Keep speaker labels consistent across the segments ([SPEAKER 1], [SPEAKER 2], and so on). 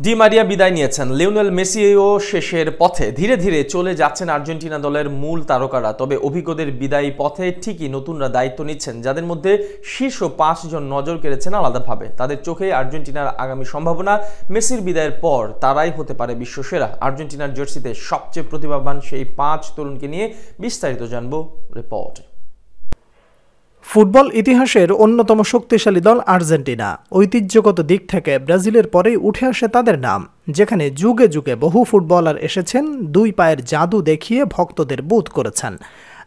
[SPEAKER 1] Di Maria বিদায় নিয়েছেন। Lionel মেসিও শেষের পথে। ধীরে ধীরে চলে যাচ্ছেন আর্জেন্টিনা দলের মূল তারকারা। তবে অভিজ্ঞদের বিদায়ী পথে ঠিকই নতুনরা দায়িত্ব নিচ্ছেন, যাদের মধ্যে শীর্ষ 5 জন নজর কেড়েছেন আলাদাভাবে। তাদের চোখে আর্জেন্টিনার আগামী সম্ভাবনা। মেসির বিদায়ের পর তারাই হতে পারে বিশ্বসেরা। আর্জেন্টিনার জার্সিতে সবচেয়ে প্রতিভাবান সেই 5 তরুণকে নিয়ে বিস্তারিত জানবো রিপোর্টে।
[SPEAKER 2] ফুটবল ইতিহাসের অন্যতম শক্তিশালী দল আর্জেন্টিনা। ঐতিহ্যগত দিক থেকে ব্রাজিলের পরেই উঠে আসে তাদের নাম, যেখানে যুগে যুগে বহু ফুটবলার এসেছেন, 2 পায়ের জাদু দেখিয়ে ভক্তদের বুঁদ করেছেন।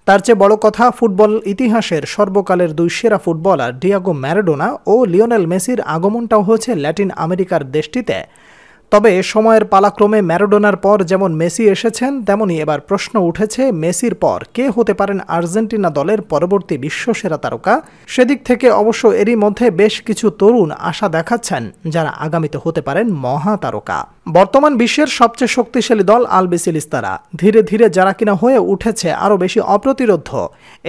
[SPEAKER 2] তার চেয়ে বড় কথা, ফুটবল ইতিহাসের সর্বকালের 2 সেরা ফুটবলার ডিয়েগো ম্যারাডোনা ও লিওনেল মেসির আগমনটাও হয়েছে ল্যাটিন আমেরিকার দেশটিতে। তবে সময়ের পালাক্রমে ম্যারাডোনার পর যেমন মেসি এসেছেন, তেমনি এবার প্রশ্ন উঠেছে মেসির পর কে হতে পারেন আর্জেন্টিনা দলের পরবর্তী বিশ্বসেরা তারকা। সেদিক থেকে অবশ্য এরই মধ্যে বেশ কিছু তরুণ আশা দেখাচ্ছেন, যারা আগামীতে হতে পারেন মহাতারকা। বর্তমান বিশ্বের সবচেয়ে শক্তিশালী দল আলবিসেলিস্তারা ধীরে ধীরে যারা কিনা হয়ে উঠেছে আরও বেশি অপ্রতিরোধ্য।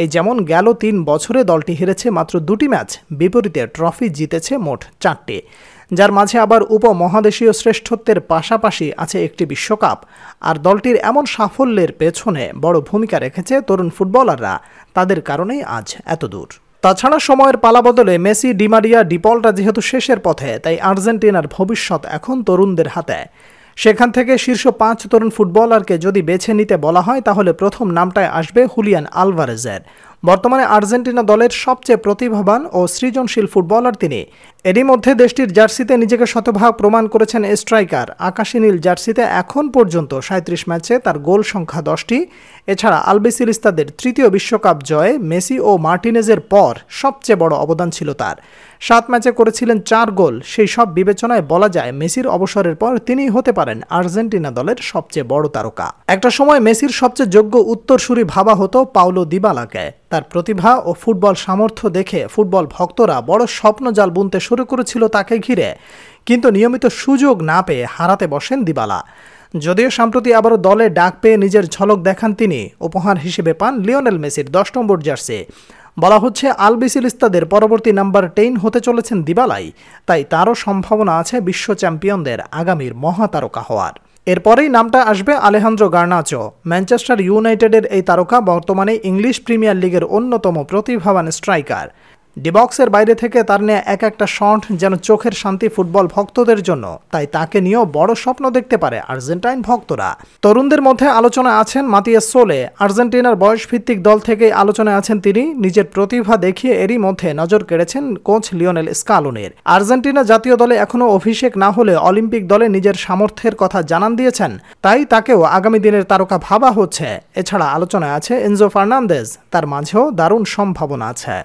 [SPEAKER 2] এই যেমন গেল 3 বছরে দলটি হেরেছে মাত্র 2টি ম্যাচ, বিপরীতে ট্রফি জিতেছে মোট 4টি, যার মাঝে আবার উপমহাদেশীয় শ্রেষ্ঠত্বের পাশাপাশি আছে একটি বিশ্বকাপ। আর দলটির এমন সাফল্যের পেছনে বড় ভূমিকা রেখেছে তরুণ ফুটবলাররা। তাদের কারণেই আজ এত দূর। তাছাড়া সময়ের পালাবদলে মেসি, ডি মারিয়া, ডিপলটা যেহেতু শেষের পথে, তাই আর্জেন্টিনার ভবিষ্যৎ এখন তরুণদের হাতে। সেখান থেকে শীর্ষ 5 তরুণ ফুটবলারকে যদি বেছে নিতে বলা হয়, তাহলে প্রথম নামটায় আসবে হুলিয়ান আলভারেজের। বর্তমানে আর্জেন্টিনা দলের সবচেয়ে প্রতিভাবান ও সৃজনশীল ফুটবলার তিনি। এরই মধ্যে দেশটির জার্সিতে নিজেকে শতভাগ প্রমাণ করেছেন স্ট্রাইকার। আকাশী নীল জার্সিতে এখন পর্যন্ত 37 ম্যাচে তার গোল সংখ্যা 10টি। এছাড়া আলবিসেলিস্তাদের 3য় বিশ্বকাপ জয়ে মেসি ও মার্টিনেজের পর সবচেয়ে বড় অবদান ছিল তার। 7 ম্যাচে করেছিলেন 4 গোল। সেই সব বিবেচনায় বলা যায় মেসির অবসরের পর তিনিই হতে পারেন আর্জেন্টিনা দলের সবচেয়ে বড় তারকা। একটা সময় মেসির সবচেয়ে যোগ্য উত্তরসূরি ভাবা হতো পাওলো দিবালাকে। তার প্রতিভা ও ফুটবল সামর্থ্য দেখে ফুটবল ভক্তরা বড় স্বপ্নজাল বুনতে শুরু করেছিল তাকে ঘিরে, কিন্তু নিয়মিত সুযোগ না পেয়ে হারাতে বসেন দিবালা। যদিও সম্প্রতি আবারও দলে ডাক পেয়ে নিজের ঝলক দেখান তিনি। উপহার হিসেবে পান লিওনেল মেসির 10 নম্বর জার্সি। বলা হচ্ছে আলবিসেলিস্তাদের পরবর্তী নাম্বার 10 হতে চলেছেন দিবালাই, তাই তারও সম্ভাবনা আছে বিশ্ব চ্যাম্পিয়নদের আগামীর মহাতারকা হওয়ার। এরপরেই নামটা আসবে আলেহান্দ্রো গার্নাচো। ম্যানচেস্টার ইউনাইটেডের এই তারকা বর্তমানে ইংলিশ প্রিমিয়ার লিগের অন্যতম প্রতিভাবান স্ট্রাইকার। ডিবক্সের বাইরে থেকে তার নেয়া এক একটা শট যেন চোখের শান্তি ফুটবল ভক্তদের জন্য, তাই তাকে নিয়েও বড় স্বপ্ন দেখতে পারে আর্জেন্টাইন ভক্তরা। তরুণদের মধ্যে আলোচনায় আছেন মাতিয়াস সোলে। আর্জেন্টিনার বয়সভিত্তিক দল থেকেই আলোচনায় আছেন তিনি। নিজের প্রতিভা দেখিয়ে এরই মধ্যে নজর কেড়েছেন কোচ লিওনেল স্কালোনির। আর্জেন্টিনা জাতীয় দলে এখনও অভিষেক না হলে অলিম্পিক দলে নিজের সামর্থ্যের কথা জানান দিয়েছেন, তাই তাকেও আগামী দিনের তারকা ভাবা হচ্ছে। এছাড়া আলোচনায় আছে এনজো ফার্নান্দেজ, তার মাঝেও দারুণ সম্ভাবনা আছে।